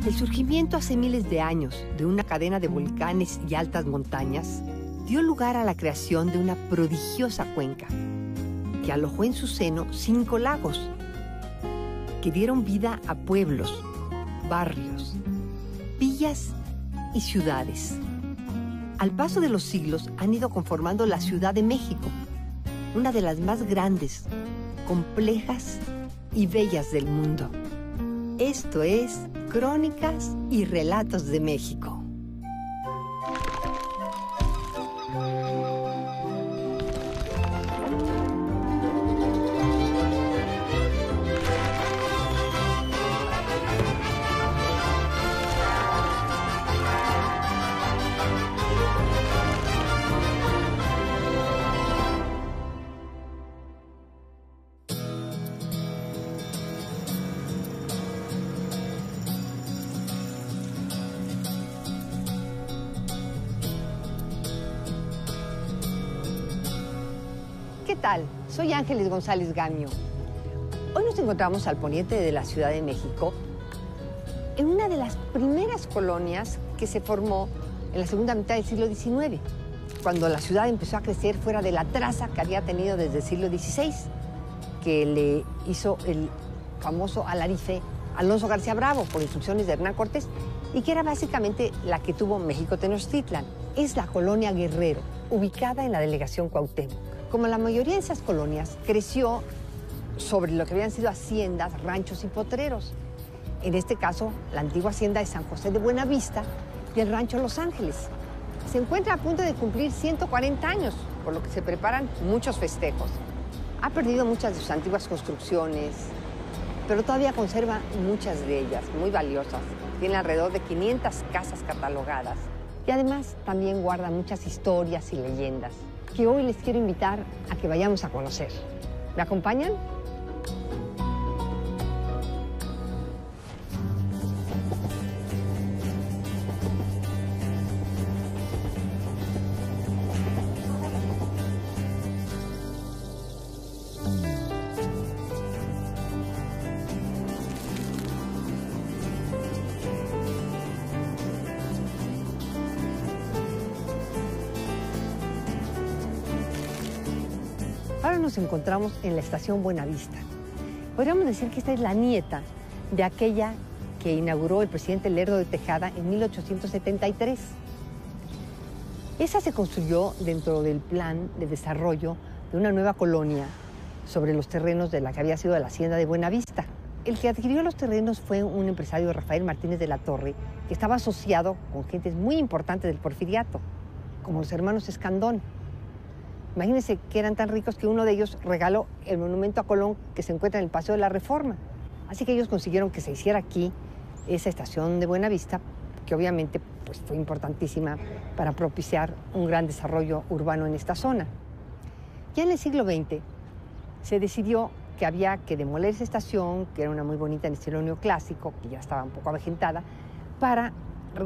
El surgimiento hace miles de años de una cadena de volcanes y altas montañas dio lugar a la creación de una prodigiosa cuenca que alojó en su seno 5 lagos que dieron vida a pueblos, barrios, villas y ciudades. Al paso de los siglos han ido conformando la Ciudad de México, una de las más grandes, complejas y bellas del mundo. Esto es Crónicas y Relatos de México. ¿Qué tal? Soy Ángeles González Gamio. Hoy nos encontramos al poniente de la Ciudad de México, en una de las primeras colonias que se formó en la segunda mitad del siglo XIX, cuando la ciudad empezó a crecer fuera de la traza que había tenido desde el siglo XVI, que le hizo el famoso alarife Alonso García Bravo por instrucciones de Hernán Cortés, y que era básicamente la que tuvo México Tenochtitlan. Es la colonia Guerrero, ubicada en la delegación Cuauhtémoc. Como la mayoría de esas colonias, creció sobre lo que habían sido haciendas, ranchos y potreros. En este caso, la antigua hacienda de San José de Buenavista y el rancho Los Ángeles. Se encuentra a punto de cumplir 140 años, por lo que se preparan muchos festejos. Ha perdido muchas de sus antiguas construcciones, pero todavía conserva muchas de ellas, muy valiosas. Tiene alrededor de 500 casas catalogadas y además también guarda muchas historias y leyendas que hoy les quiero invitar a que vayamos a conocer. ¿Me acompañan? Ahora nos encontramos en la estación Buenavista. Podríamos decir que esta es la nieta de aquella que inauguró el presidente Lerdo de Tejada en 1873. Esa se construyó dentro del plan de desarrollo de una nueva colonia sobre los terrenos de la que había sido la hacienda de Buenavista. El que adquirió los terrenos fue un empresario, Rafael Martínez de la Torre, que estaba asociado con gentes muy importantes del porfiriato, como los hermanos Escandón. Imagínense que eran tan ricos que uno de ellos regaló el monumento a Colón que se encuentra en el Paseo de la Reforma. Así que ellos consiguieron que se hiciera aquí esa estación de Buenavista, que obviamente pues, fue importantísima para propiciar un gran desarrollo urbano en esta zona. Ya en el siglo XX se decidió que había que demoler esa estación, que era una muy bonita en estilo neoclásico, que ya estaba un poco avejentada, para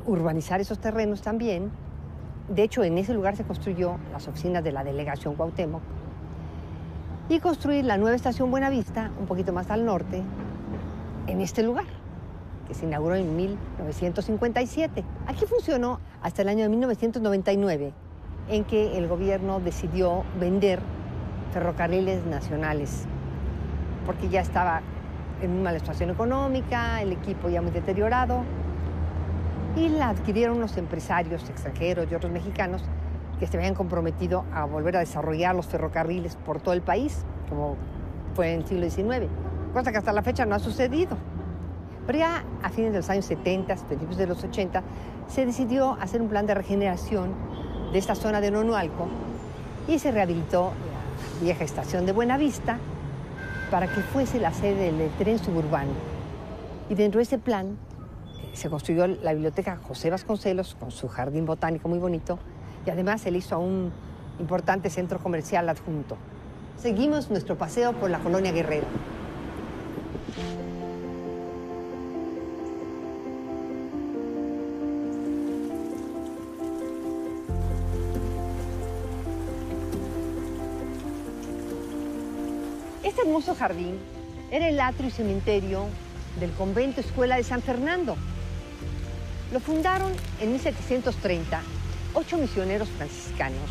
urbanizar esos terrenos también. De hecho, en ese lugar se construyó las oficinas de la delegación Cuauhtémoc y construir la nueva estación Buenavista, un poquito más al norte, en este lugar, que se inauguró en 1957. Aquí funcionó hasta el año de 1999, en que el gobierno decidió vender Ferrocarriles Nacionales, porque ya estaba en una mala situación económica, el equipo ya muy deteriorado, y la adquirieron unos empresarios extranjeros y otros mexicanos que se habían comprometido a volver a desarrollar los ferrocarriles por todo el país, como fue en el siglo XIX, cosa que hasta la fecha no ha sucedido. Pero ya a fines de los años 70, principios de los 80, se decidió hacer un plan de regeneración de esta zona de Nonualco y se rehabilitó la vieja estación de Buenavista para que fuese la sede del tren suburbano. Y dentro de ese plan se construyó la biblioteca José Vasconcelos con su jardín botánico muy bonito y además se le hizo un importante centro comercial adjunto. Seguimos nuestro paseo por la colonia Guerrero. Este hermoso jardín era el atrio y cementerio del convento escuela de San Fernando, Lo fundaron en 1730 8 misioneros franciscanos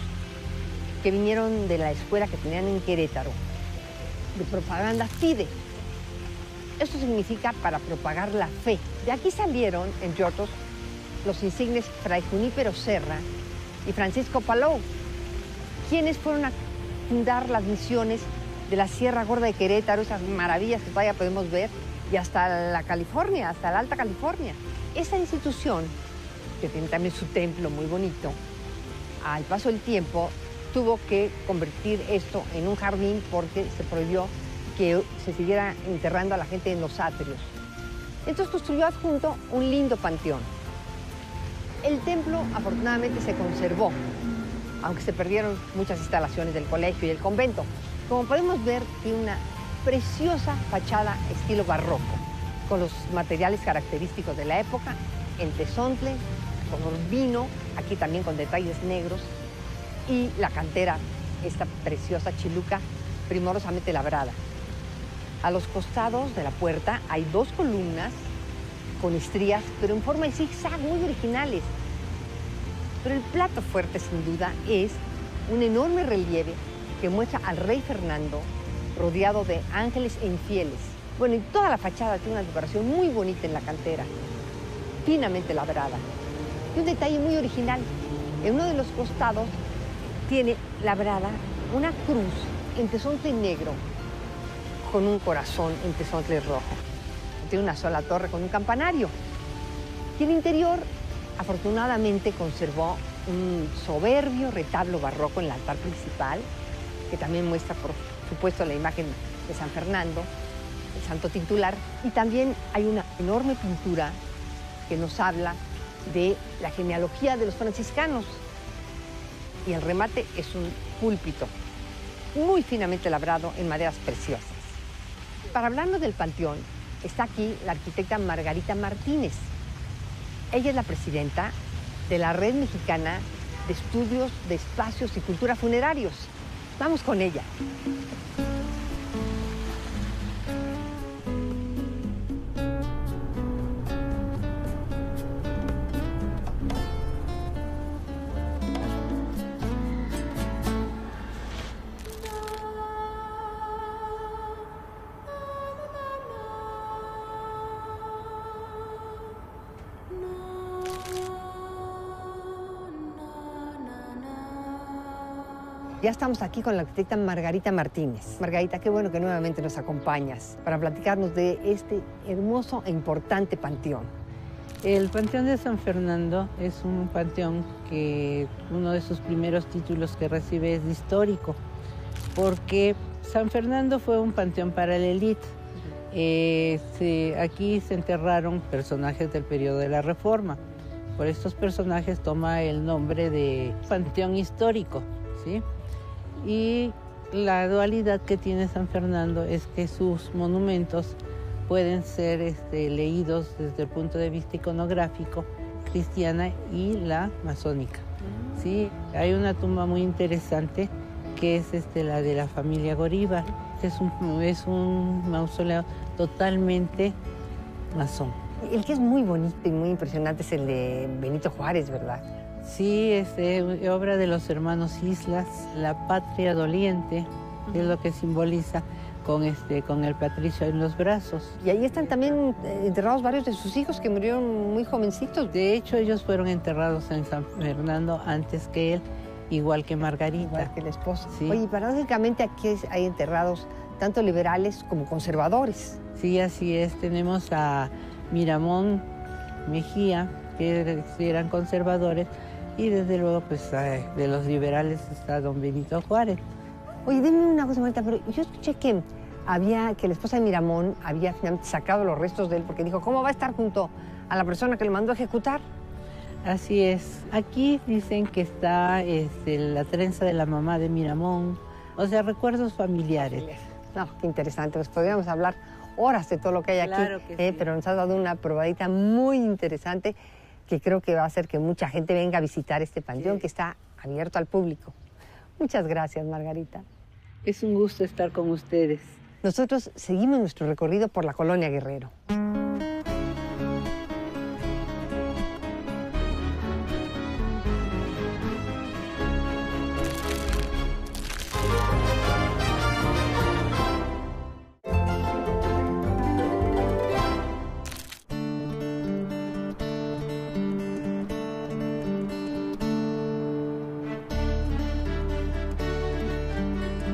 que vinieron de la escuela que tenían en Querétaro, de propaganda fide. Esto significa para propagar la fe. De aquí salieron, entre otros, los insignes Fray Junípero Serra y Francisco Palou, quienes fueron a fundar las misiones de la Sierra Gorda de Querétaro, esas maravillas que todavía podemos ver, y hasta la California, hasta la Alta California. Esa institución, que tiene también su templo muy bonito, al paso del tiempo tuvo que convertir esto en un jardín porque se prohibió que se siguiera enterrando a la gente en los atrios. Entonces construyó adjunto un lindo panteón. El templo afortunadamente se conservó, aunque se perdieron muchas instalaciones del colegio y el convento. Como podemos ver, tiene una preciosa fachada estilo barroco, con los materiales característicos de la época, el tezontle, color vino, aquí también con detalles negros, y la cantera, esta preciosa chiluca primorosamente labrada. A los costados de la puerta hay 2 columnas con estrías, pero en forma de zigzag, muy originales. Pero el plato fuerte, sin duda, es un enorme relieve que muestra al rey Fernando rodeado de ángeles e infieles. Bueno, y toda la fachada tiene una decoración muy bonita en la cantera, finamente labrada. Y un detalle muy original, en uno de los costados tiene labrada una cruz en tezontle negro con un corazón en tezontle rojo. Tiene una sola torre con un campanario. Y el interior, afortunadamente, conservó un soberbio retablo barroco en el altar principal, que también muestra, por supuesto, la imagen de San Fernando, el santo titular. Y también hay una enorme pintura que nos habla de la genealogía de los franciscanos. Y el remate es un púlpito muy finamente labrado en maderas preciosas. Para hablarnos del panteón, está aquí la arquitecta Margarita Martínez. Ella es la presidenta de la Red Mexicana de Estudios de Espacios y Cultura Funerarios. Vamos con ella. Ya estamos aquí con la arquitecta Margarita Martínez. Margarita, qué bueno que nuevamente nos acompañas para platicarnos de este hermoso e importante panteón. El Panteón de San Fernando es un panteón que uno de sus primeros títulos que recibe es de histórico, porque San Fernando fue un panteón para la élite. Aquí se enterraron personajes del periodo de la Reforma. Por estos personajes toma el nombre de Panteón Histórico, ¿sí? Y la dualidad que tiene San Fernando es que sus monumentos pueden ser leídos desde el punto de vista iconográfico, cristiana y la masónica. ¿Sí? Hay una tumba muy interesante que es la de la familia Goríbar. Es un mausoleo totalmente masón. El que es muy bonito y muy impresionante es el de Benito Juárez, ¿verdad? Sí, es obra de los hermanos Islas, la patria doliente, que es lo que simboliza con el patricio en los brazos. Y ahí están también enterrados varios de sus hijos que murieron muy jovencitos. De hecho, ellos fueron enterrados en San Fernando antes que él, igual que Margarita. Igual que el esposo. Sí. Oye, paradójicamente aquí hay enterrados tanto liberales como conservadores. Sí, así es. Tenemos a Miramón Mejía, que eran conservadores, y desde luego pues de los liberales está don Benito Juárez. Oye, dime una cosa, Marta, pero yo escuché que la esposa de Miramón había finalmente sacado los restos de él porque dijo, ¿cómo va a estar junto a la persona que lo mandó a ejecutar? Así es. Aquí dicen que está la trenza de la mamá de Miramón, o sea, recuerdos familiares. No, qué interesante, pues podríamos hablar horas de todo lo que hay aquí, claro que sí. Pero nos has dado una probadita muy interesante que creo que va a hacer que mucha gente venga a visitar este panteón, sí, que está abierto al público. Muchas gracias, Margarita. Es un gusto estar con ustedes. Nosotros seguimos nuestro recorrido por la Colonia Guerrero.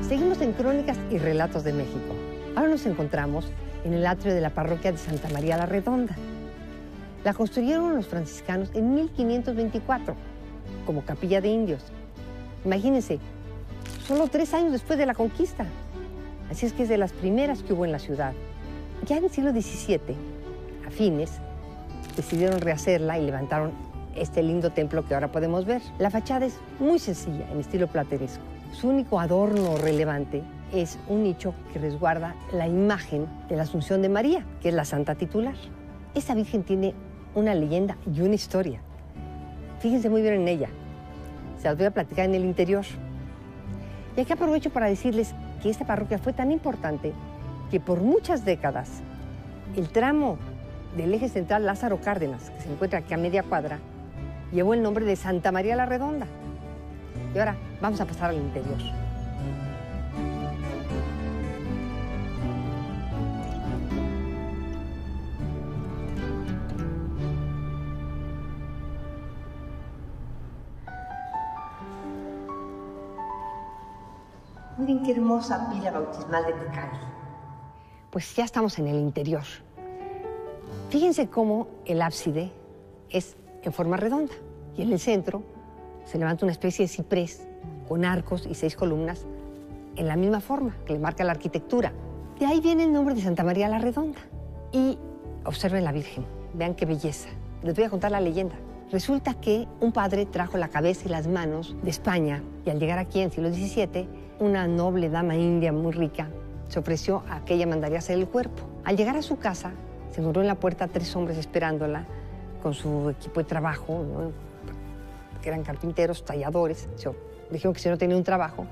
Seguimos en Crónicas y Relatos de México. Ahora nos encontramos en el atrio de la parroquia de Santa María la Redonda. La construyeron los franciscanos en 1524 como capilla de indios. Imagínense, solo 3 años después de la conquista. Así es que es de las primeras que hubo en la ciudad. Ya en el siglo XVII, a fines, decidieron rehacerla y levantaron este lindo templo que ahora podemos ver. La fachada es muy sencilla, en estilo plateresco. Su único adorno relevante es un nicho que resguarda la imagen de la Asunción de María, que es la santa titular. Esta virgen tiene una leyenda y una historia. Fíjense muy bien en ella. Se las voy a platicar en el interior. Y aquí aprovecho para decirles que esta parroquia fue tan importante que por muchas décadas el tramo del eje central Lázaro Cárdenas, que se encuentra aquí a media cuadra, llevó el nombre de Santa María la Redonda. Y ahora vamos a pasar al interior. Miren qué hermosa pila bautismal de Tecali. Pues ya estamos en el interior. Fíjense cómo el ábside es en forma redonda y en el centro se levanta una especie de ciprés con arcos y 6 columnas en la misma forma que le marca la arquitectura. De ahí viene el nombre de Santa María la Redonda. Y observen la Virgen, vean qué belleza. Les voy a contar la leyenda. Resulta que un padre trajo la cabeza y las manos de España y al llegar aquí en el siglo XVII, una noble dama india muy rica se ofreció a que ella mandaría hacer el cuerpo. Al llegar a su casa, se encontró en la puerta 3 hombres esperándola con su equipo de trabajo, ¿no? Que eran carpinteros, talladores. Dijeron que si no tenía un trabajo.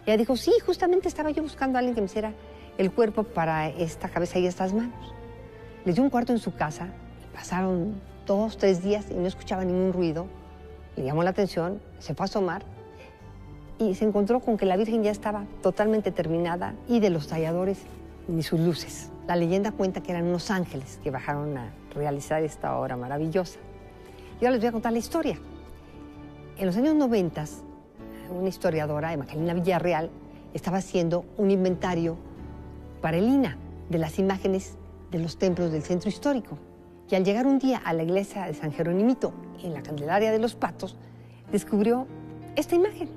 Y ella dijo, sí, justamente estaba yo buscando a alguien que me hiciera el cuerpo para esta cabeza y estas manos. Les dio un cuarto en su casa y pasaron 2, 3 días y no escuchaba ningún ruido. Le llamó la atención, se fue a asomar y se encontró con que la Virgen ya estaba totalmente terminada y de los talladores ni sus luces. La leyenda cuenta que eran unos ángeles que bajaron a realizar esta obra maravillosa. Y ahora les voy a contar la historia. En los años 90, una historiadora, Evangelina Villarreal, estaba haciendo un inventario para el INAH de las imágenes de los templos del centro histórico. Y al llegar un día a la iglesia de San Jerónimito, en la Candelaria de los Patos, descubrió esta imagen.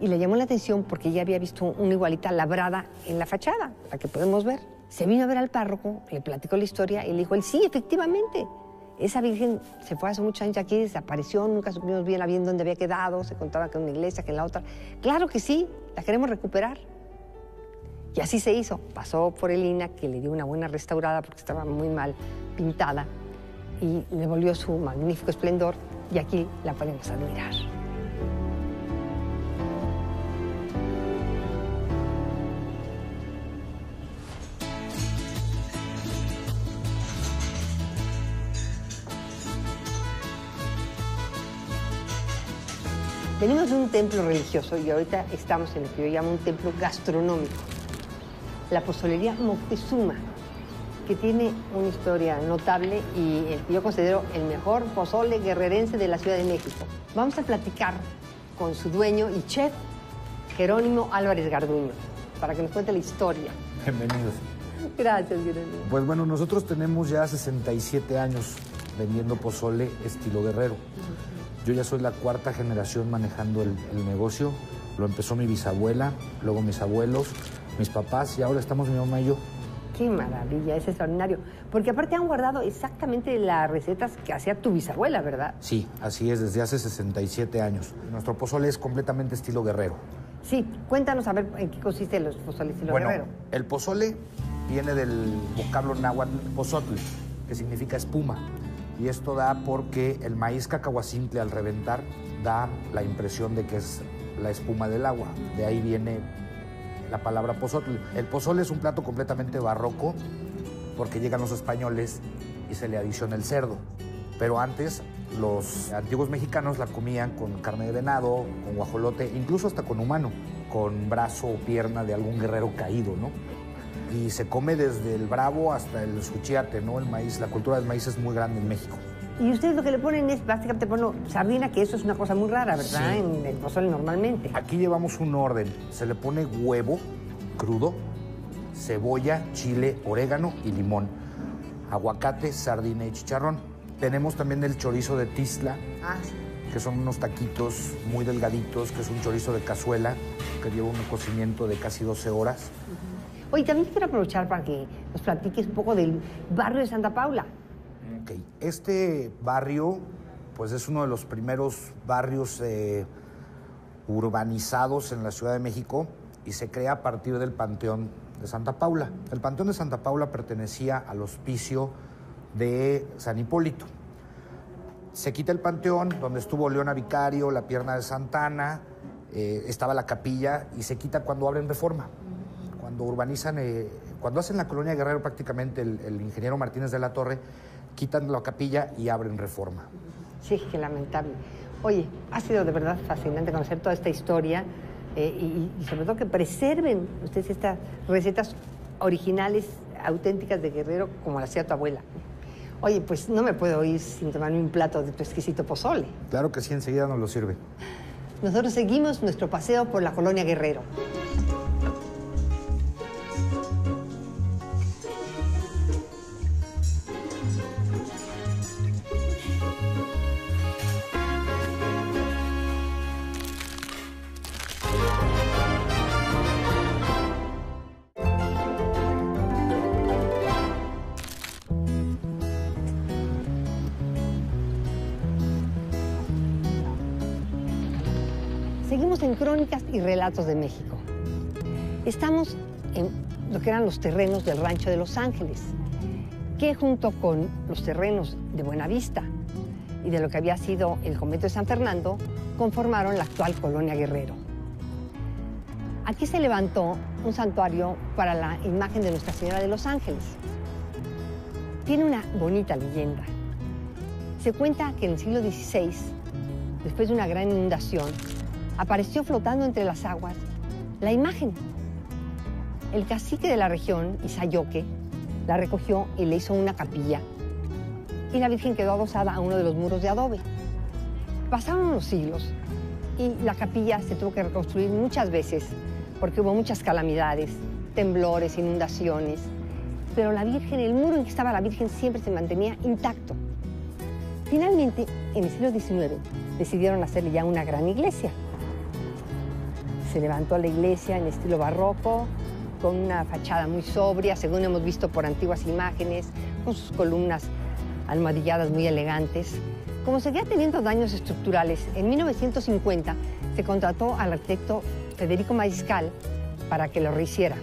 Y le llamó la atención porque ella había visto una igualita labrada en la fachada, la que podemos ver. Se vino a ver al párroco, le platicó la historia y le dijo él, sí, efectivamente, esa Virgen se fue hace muchos años aquí, desapareció, nunca supimos bien dónde había quedado, se contaba que en una iglesia, que en la otra. Claro que sí, la queremos recuperar. Y así se hizo. Pasó por el INAH, que le dio una buena restaurada porque estaba muy mal pintada, y le volvió su magnífico esplendor, y aquí la podemos admirar. Venimos de un templo religioso y ahorita estamos en lo que yo llamo un templo gastronómico. La pozolería Moctezuma, que tiene una historia notable y el que yo considero el mejor pozole guerrerense de la Ciudad de México. Vamos a platicar con su dueño y chef, Jerónimo Álvarez Garduño, para que nos cuente la historia. Bienvenidos. Gracias, Jerónimo. Pues bueno, nosotros tenemos ya 67 años vendiendo pozole estilo guerrero. Yo ya soy la 4ª generación manejando el negocio. Lo empezó mi bisabuela, luego mis abuelos, mis papás y ahora estamos mi mamá y yo. Qué maravilla, es extraordinario. Porque aparte han guardado exactamente las recetas que hacía tu bisabuela, ¿verdad? Sí, así es, desde hace 67 años. Nuestro pozole es completamente estilo guerrero. Sí, cuéntanos a ver en qué consiste los pozoles estilo guerrero. El pozole viene del vocablo náhuatl pozotl, que significa espuma. Y esto da porque el maíz cacahuacintle al reventar da la impresión de que es la espuma del agua. De ahí viene la palabra pozotl. El pozole es un plato completamente barroco porque llegan los españoles y se le adiciona el cerdo. Pero antes los antiguos mexicanos la comían con carne de venado, con guajolote, incluso hasta con humano, con brazo o pierna de algún guerrero caído, ¿no? Y se come desde el bravo hasta el suchiate, ¿no? El maíz, la cultura del maíz es muy grande en México. Y ustedes lo que le ponen es básicamente sardina, que eso es una cosa muy rara, ¿verdad? Sí. En el pozole normalmente. Aquí llevamos un orden. Se le pone huevo crudo, cebolla, chile, orégano y limón. Aguacate, sardina y chicharrón. Tenemos también el chorizo de Tizla, que son unos taquitos muy delgaditos, que es un chorizo de cazuela, que lleva un cocimiento de casi 12 horas. Oye, también quiero aprovechar para que nos platiques un poco del barrio de Santa Paula. Ok, este barrio, pues es uno de los primeros barrios urbanizados en la Ciudad de México y se crea a partir del Panteón de Santa Paula. El Panteón de Santa Paula pertenecía al hospicio de San Hipólito. Se quita el panteón, donde estuvo Leona Vicario, la Pierna de Santana, estaba la capilla, y se quita cuando abren Reforma. Cuando urbanizan, cuando hacen la colonia Guerrero prácticamente, el ingeniero Martínez de la Torre, quitan la capilla y abren Reforma. Sí, qué lamentable. Oye, ha sido de verdad fascinante conocer toda esta historia y sobre todo que preserven ustedes estas recetas originales, auténticas de Guerrero, como la hacía tu abuela. Oye, pues no me puedo ir sin tomarme un plato de tu exquisito pozole. Claro que sí, enseguida nos lo sirve. Nosotros seguimos nuestro paseo por la colonia Guerrero. Seguimos en Crónicas y Relatos de México. Estamos en lo que eran los terrenos del Rancho de Los Ángeles, que junto con los terrenos de Buenavista y de lo que había sido el convento de San Fernando, conformaron la actual colonia Guerrero. Aquí se levantó un santuario para la imagen de Nuestra Señora de Los Ángeles. Tiene una bonita leyenda. Se cuenta que en el siglo XVI, después de una gran inundación, apareció flotando entre las aguas la imagen. El cacique de la región, Izayoque, la recogió y le hizo una capilla. Y la Virgen quedó adosada a uno de los muros de adobe. Pasaron los siglos y la capilla se tuvo que reconstruir muchas veces porque hubo muchas calamidades, temblores, inundaciones. Pero la Virgen, el muro en que estaba la Virgen siempre se mantenía intacto. Finalmente, en el siglo XIX, decidieron hacerle ya una gran iglesia. Se levantó la iglesia en estilo barroco, con una fachada muy sobria, según hemos visto por antiguas imágenes, con sus columnas almohadilladas muy elegantes. Como seguía teniendo daños estructurales, en 1950 se contrató al arquitecto Federico Mariscal para que lo rehiciera.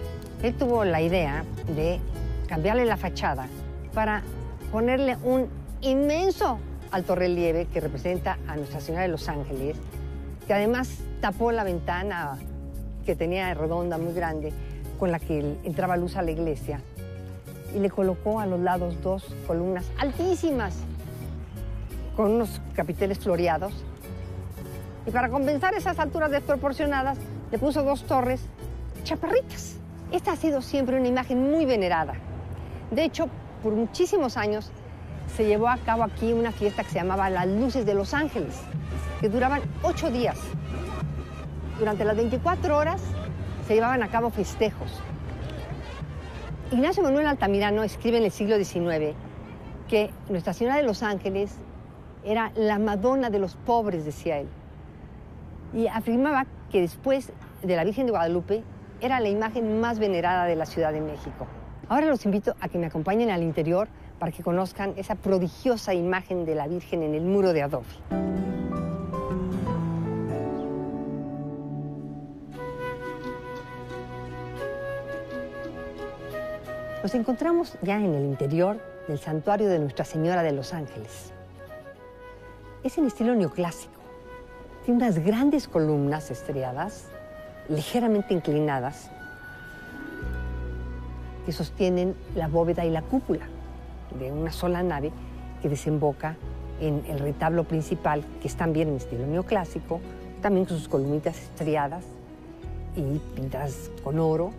Él tuvo la idea de cambiarle la fachada para ponerle un inmenso altorrelieve que representa a Nuestra Señora de Los Ángeles, que además tapó la ventana que tenía redonda muy grande con la que entraba luz a la iglesia, y le colocó a los lados dos columnas altísimas con unos capiteles floreados, y para compensar esas alturas desproporcionadas le puso dos torres chaparritas. Esta ha sido siempre una imagen muy venerada. De hecho, por muchísimos años se llevó a cabo aquí una fiesta que se llamaba Las Luces de Los Ángeles, que duraban 8 días. Durante las 24 horas se llevaban a cabo festejos. Ignacio Manuel Altamirano escribe en el siglo XIX que Nuestra Señora de Los Ángeles era la Madonna de los pobres, decía él. Y afirmaba que después de la Virgen de Guadalupe era la imagen más venerada de la Ciudad de México. Ahora los invito a que me acompañen al interior para que conozcan esa prodigiosa imagen de la Virgen en el muro de adobe. Nos encontramos ya en el interior del santuario de Nuestra Señora de Los Ángeles. Es en estilo neoclásico. Tiene unas grandes columnas estriadas, ligeramente inclinadas, que sostienen la bóveda y la cúpula de una sola nave que desemboca en el retablo principal, que es también en estilo neoclásico, también con sus columnitas estriadas y pintadas con oro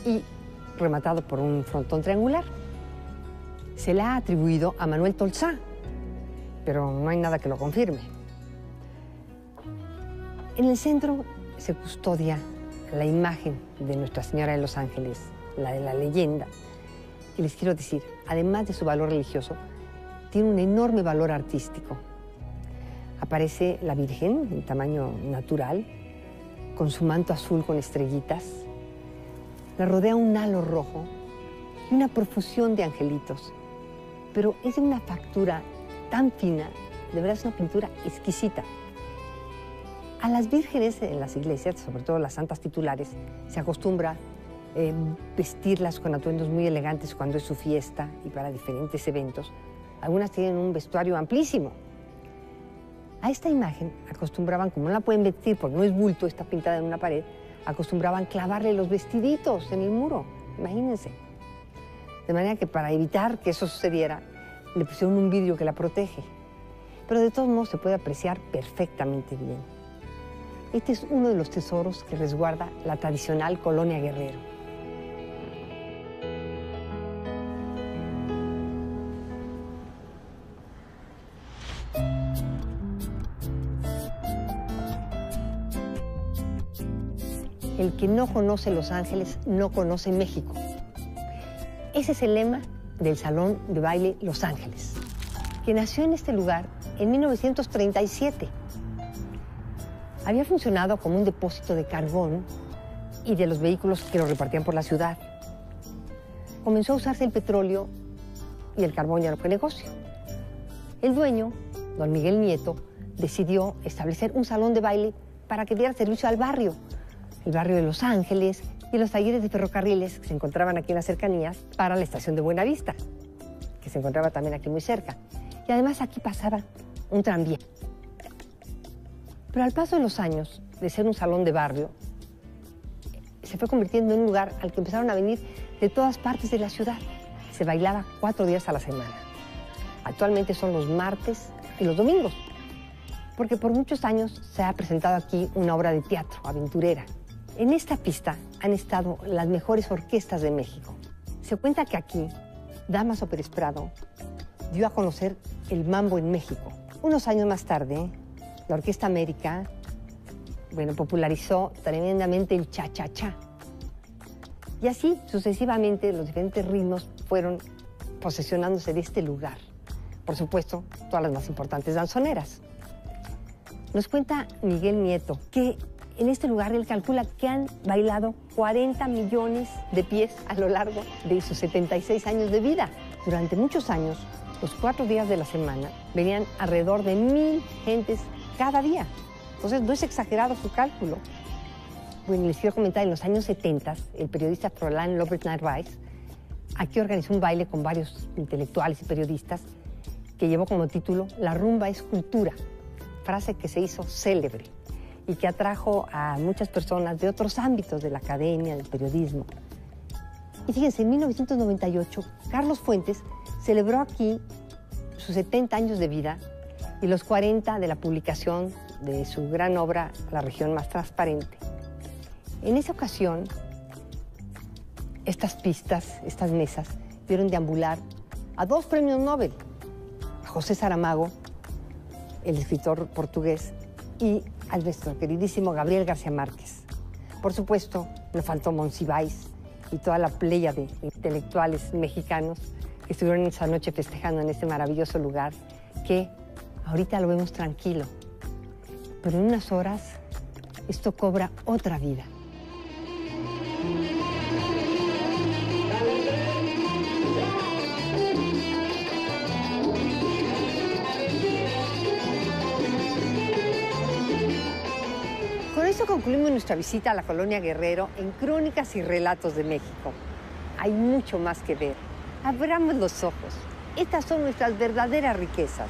y rematado por un frontón triangular. Se le ha atribuido a Manuel Tolsá, pero no hay nada que lo confirme. En el centro se custodia la imagen de Nuestra Señora de los Ángeles, la de la leyenda. Y les quiero decir, además de su valor religioso, tiene un enorme valor artístico. Aparece la Virgen en tamaño natural, con su manto azul con estrellitas. La rodea un halo rojo y una profusión de angelitos. Pero es de una factura tan fina, de verdad es una pintura exquisita. A las vírgenes en las iglesias, sobre todo las santas titulares, se acostumbra vestirlas con atuendos muy elegantes cuando es su fiesta y para diferentes eventos. Algunas tienen un vestuario amplísimo. A esta imagen acostumbraban, como no la pueden vestir porque no es bulto, está pintada en una pared, acostumbraban clavarle los vestiditos en el muro, imagínense. De manera que para evitar que eso sucediera, le pusieron un vidrio que la protege. Pero de todos modos se puede apreciar perfectamente bien. Este es uno de los tesoros que resguarda la tradicional Colonia Guerrero. El que no conoce Los Ángeles no conoce México. Ese es el lema del Salón de Baile Los Ángeles, que nació en este lugar en 1937. Había funcionado como un depósito de carbón y de los vehículos que lo repartían por la ciudad. Comenzó a usarse el petróleo y el carbón ya no fue negocio. El dueño, don Miguel Nieto, decidió establecer un salón de baile para que diera servicio al barrio, el barrio de Los Ángeles y los talleres de ferrocarriles que se encontraban aquí en las cercanías para la estación de Buenavista, que se encontraba también aquí muy cerca. Y además aquí pasaba un tranvía. Pero al paso de los años, de ser un salón de barrio, se fue convirtiendo en un lugar al que empezaron a venir de todas partes de la ciudad. Se bailaba 4 días a la semana. Actualmente son los martes y los domingos, porque por muchos años se ha presentado aquí una obra de teatro aventurera. En esta pista han estado las mejores orquestas de México. Se cuenta que aquí, Damaso Pérez Prado dio a conocer el mambo en México. Unos años más tarde, la Orquesta América, popularizó tremendamente el cha-cha-cha. Y así, sucesivamente, los diferentes ritmos fueron posesionándose de este lugar. Por supuesto, todas las más importantes danzoneras. Nos cuenta Miguel Nieto que en este lugar él calcula que han bailado 40 millones de pies a lo largo de sus 76 años de vida. Durante muchos años, los 4 días de la semana, venían alrededor de 1000 gentes cada día. Entonces, no es exagerado su cálculo. Bueno, les quiero comentar, en los años 70, el periodista Froilán López Narváez aquí organizó un baile con varios intelectuales y periodistas que llevó como título La rumba es cultura, frase que se hizo célebre y que atrajo a muchas personas de otros ámbitos de la academia, del periodismo. Y fíjense, en 1998, Carlos Fuentes celebró aquí sus 70 años de vida y los 40 de la publicación de su gran obra, La región más transparente. En esa ocasión, estas pistas, estas mesas, vieron deambular a 2 premios Nobel, a José Saramago, el escritor portugués, y al nuestro queridísimo Gabriel García Márquez. Por supuesto, no faltó Monsiváis y toda la playa de intelectuales mexicanos que estuvieron esa noche festejando en este maravilloso lugar que ahorita lo vemos tranquilo, pero en unas horas esto cobra otra vida. Con esto concluimos nuestra visita a la Colonia Guerrero en Crónicas y Relatos de México. Hay mucho más que ver. Abramos los ojos. Estas son nuestras verdaderas riquezas.